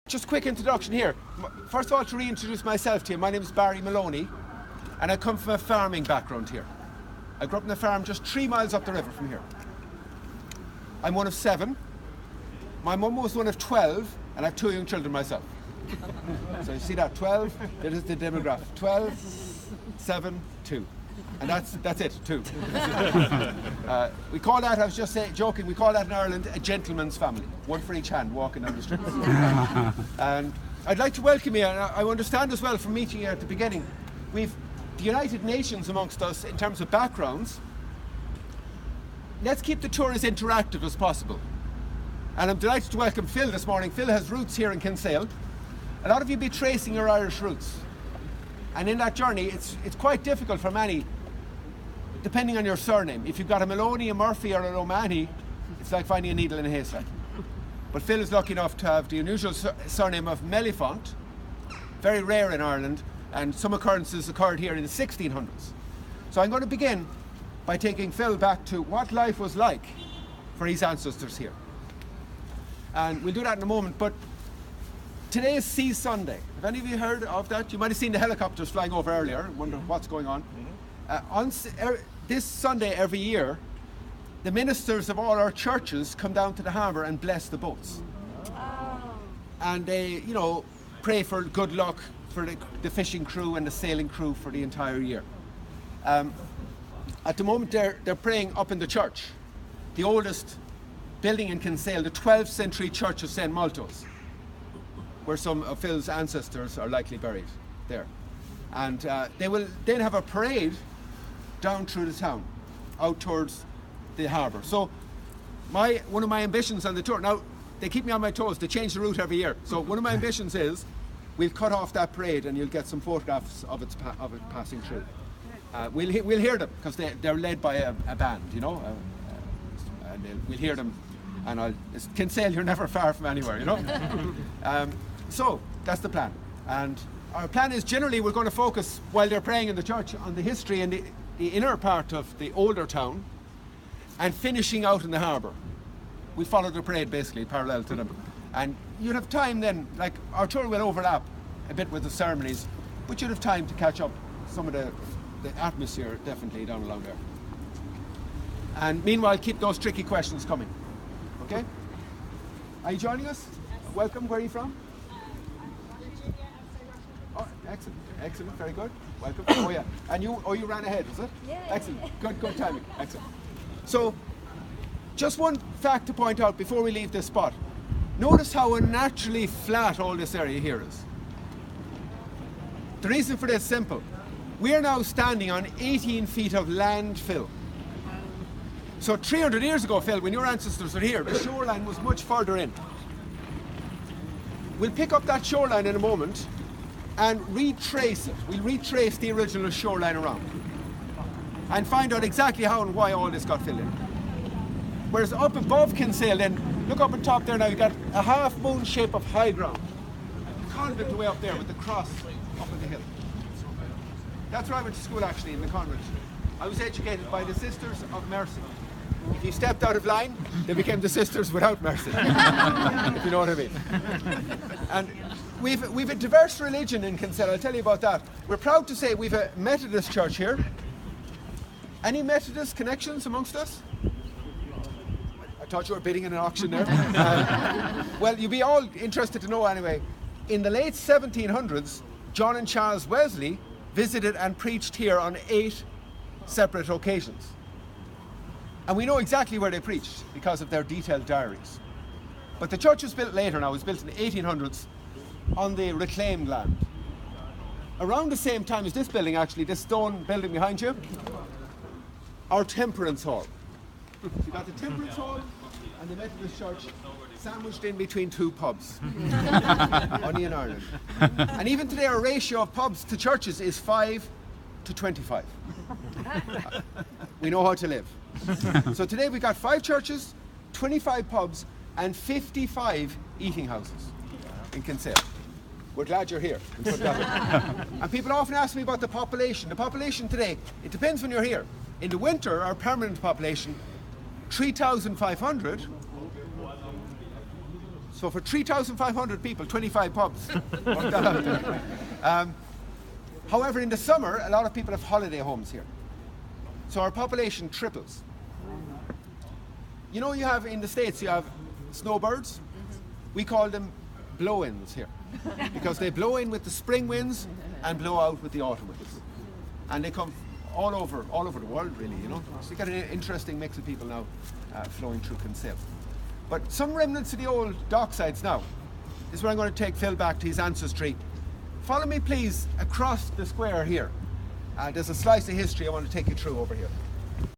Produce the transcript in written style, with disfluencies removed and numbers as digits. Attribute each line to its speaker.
Speaker 1: Just a quick introduction here. First of all, to reintroduce myself to you, my name is Barry Maloney, and I come from a farming background here. I grew up on a farm just 3 miles up the river from here. I'm one of 7. My mum was one of 12, and I have 2 young children myself. So you see that, 12, that is the demographic. 12, 7, 2. And that's it, 2. We call that, I was just joking, we call that in Ireland a gentleman's family. 1 for each hand walking down the street. And I'd like to welcome you, and I understand as well from meeting you at the beginning, we've the United Nations amongst us in terms of backgrounds. Let's keep the tour as interactive as possible. And I'm delighted to welcome Phil this morning. Phil has roots here in Kinsale. A lot of you be tracing your Irish roots. And in that journey, it's quite difficult for many, depending on your surname. If you've got a Maloney, a Murphy, or an O'Mahony, it's like finding a needle in a haystack. But Phil is lucky enough to have the unusual surname of Mellifont, very rare in Ireland, and some occurrences occurred here in the 1600s. So I'm going to begin by taking Phil back to what life was like for his ancestors here. And we'll do that in a moment, but today is Sea Sunday. Have any of you heard of that? You might have seen the helicopters flying over earlier and wonder what's going on. This Sunday every year, the ministers of all our churches come down to the harbour and bless the boats. And they, pray for good luck for the fishing crew and the sailing crew for the entire year. At the moment they're praying up in the church, the oldest building in Kinsale, the 12th century church of St. Maltos, where some of Phil's ancestors are likely buried there. And they will then have a parade down through the town, out towards the harbour. So one of my ambitions on the tour, now they keep me on my toes, they change the route every year. So one of my ambitions is we'll cut off that parade and you'll get some photographs of it passing through. We'll hear them because they're led by a band, and we'll hear them. And Kinsale, you're never far from anywhere, So that's the plan. And our plan is generally we're going to focus while they're praying in the church on the history and the inner part of the older town, and finishing out in the harbour. We follow the parade basically parallel to them. And you'll have time then, like our tour will overlap a bit with the ceremonies, but you'll have time to catch up some of the atmosphere definitely down along there. And meanwhile, keep those tricky questions coming. Okay? Are you joining us? Welcome. Where are you from? Oh, excellent, very good. Welcome. Oh yeah. And you ran ahead, is it?
Speaker 2: Yeah.
Speaker 1: Excellent. Good timing. Excellent. So, just one fact to point out before we leave this spot. Notice how unnaturally flat all this area here is. The reason for this is simple. We are now standing on 18 feet of landfill. So 300 years ago, Phil, when your ancestors were here, the shoreline was much further in. We'll pick up that shoreline in a moment and retrace it. We'll retrace the original shoreline around and find out exactly how and why all this got filled in. Whereas up above Kinsale then, look up on top there now, you've got a half moon shape of high ground. The convent way up there with the cross up on the hill. That's where I went to school actually, in the convent. I was educated by the Sisters of Mercy. If you stepped out of line, they became the Sisters without Mercy. If you know what I mean. And we've a diverse religion in Kinsale, I'll tell you about that. We're proud to say we've a Methodist church here. Any Methodist connections amongst us? I thought you were bidding in an auction there. Well, you'll be all interested to know anyway. In the late 1700s, John and Charles Wesley visited and preached here on 8 separate occasions. And we know exactly where they preached because of their detailed diaries. But the church was built later now, it was built in the 1800s on the reclaimed land. Around the same time as this building actually, this stone building behind you, our Temperance Hall. So you got the Temperance Hall and the Methodist Church sandwiched in between 2 pubs. Only in Ireland. And even today our ratio of pubs to churches is 5 to 25. We know how to live. So today we've got 5 churches, 25 pubs and 55 eating houses in Kinsale. We're glad you're here. And people often ask me about the population. The population today, it depends when you're here. In the winter, our permanent population, 3,500. So for 3,500 people, 25 pubs. Work that out there. However, in the summer, a lot of people have holiday homes here. So our population triples. You know, you have in the States, you have snowbirds. We call them blow-ins here because they blow in with the spring winds and blow out with the autumn winds. And they come all over the world, really, you know. So you get an interesting mix of people now flowing through Kinsale. But some remnants of the old docksides now. This is where I'm going to take Phil back to his ancestry. Follow me, please, across the square here. There's a slice of history I want to take you through over here.